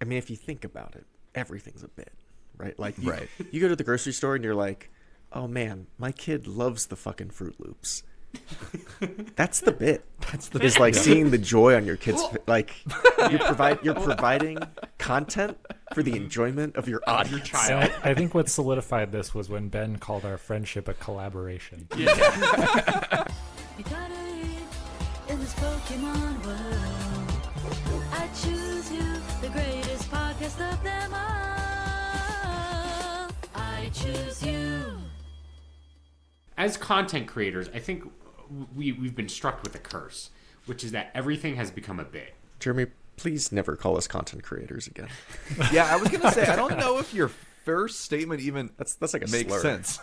I mean, if you think about it, everything's a bit, right? Like, Right. You go to the grocery store and you're like, oh man, my kid loves the fucking Fruit Loops. That's the bit. Is like seeing the joy on your kids. Like you're providing content for the enjoyment of your audience. Your child. I think what solidified this was when Ben called our friendship a collaboration. You gotta eat in this Pokemon world. I choose you, the greatest podcast of them all. I choose you. As content creators, I think we've been struck with a curse, which is that everything has become a bit. Jeremy, please never call us content creators again. Yeah, I was gonna say I don't know if your first statement even That's like a makes slur. sense.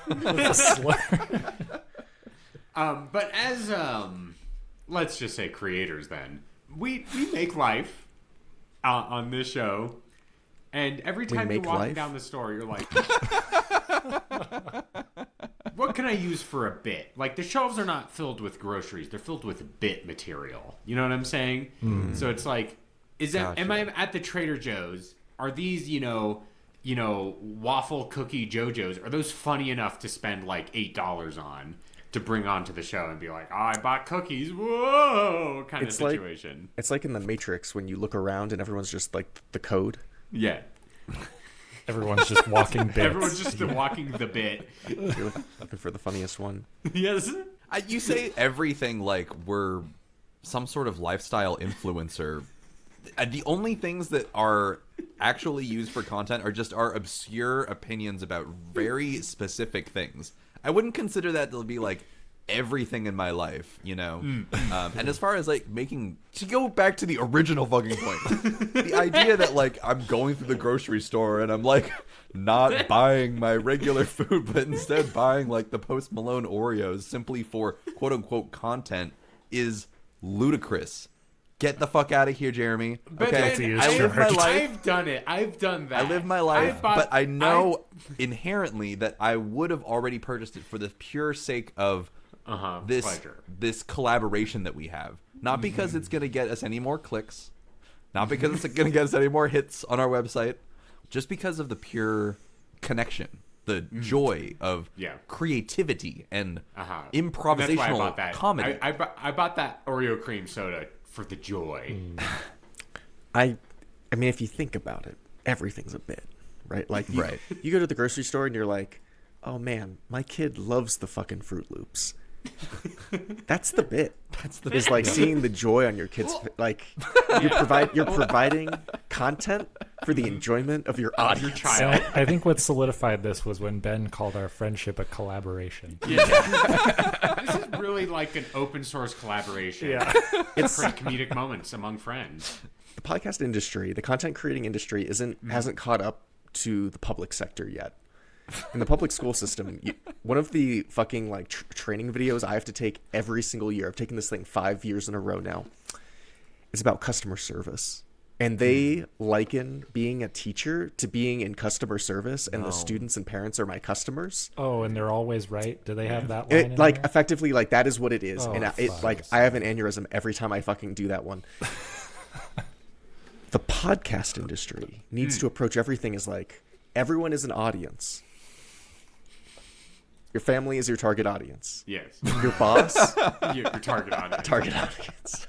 But as let's just say creators, then we make life on this show, and every time you're make walking life? down the store, you're like, what can I use for a bit? Like, the shelves are not filled with groceries; they're filled with bit material. You know what I'm saying? So it's like, am I at the Trader Joe's? Are these waffle cookie JoJo's? Are those funny enough to spend like $8 on to bring onto the show and be like, oh, I bought cookies, whoa, kind of situation? It's like in the Matrix when you look around and everyone's just like the code. Yeah. Everyone's just walking bits. Everyone's just walking the bit. You're looking for the funniest one. Yes. You say everything like we're some sort of lifestyle influencer. The only things that are actually used for content are just our obscure opinions about very specific things. I wouldn't consider that to be like everything in my life, you know? And as far as like to go back to the original fucking point, the idea that like I'm going through the grocery store and I'm like not buying my regular food, but instead buying like the Post Malone Oreos simply for quote unquote content is ludicrous. Get the fuck out of here, Jeremy. But Okay, then I live my life. I've done it. I've done that. I live my life, but I know inherently that I would have already purchased it for the pure sake of pleasure. this collaboration that we have. Not because it's going to get us any more clicks, not because it's going to get us any more hits on our website, just because of the pure connection, the joy of creativity and improvisational That's why I bought that. comedy. I bought that Oreo cream soda for the joy. I mean, if you think about it, everything's a bit, right? Like, you go to the grocery store and you're like, oh man, my kid loves the fucking Fruit Loops. That's the bit. Is like seeing the joy on your kids. Like, you're providing content for the enjoyment of your audience. Your child. I think what solidified this was when Ben called our friendship a collaboration. This is really like an open source collaboration. Yeah. It's for comedic moments among friends. The podcast industry, the content creating industry, hasn't caught up to the public sector yet. In the public school system, one of the fucking like training videos I have to take every single year, I've taken this thing 5 years in a row now, is about customer service. And they liken being a teacher to being in customer service, and the students and parents are my customers. Oh, and they're always right? Do they have that line in Like, there? effectively, like, that is what it is. Oh, and fuck. I have an aneurysm every time I fucking do that one. The podcast industry needs to approach everything as like, everyone is an audience. Your family is your target audience. Yes. Your boss, Your target audience. target audience.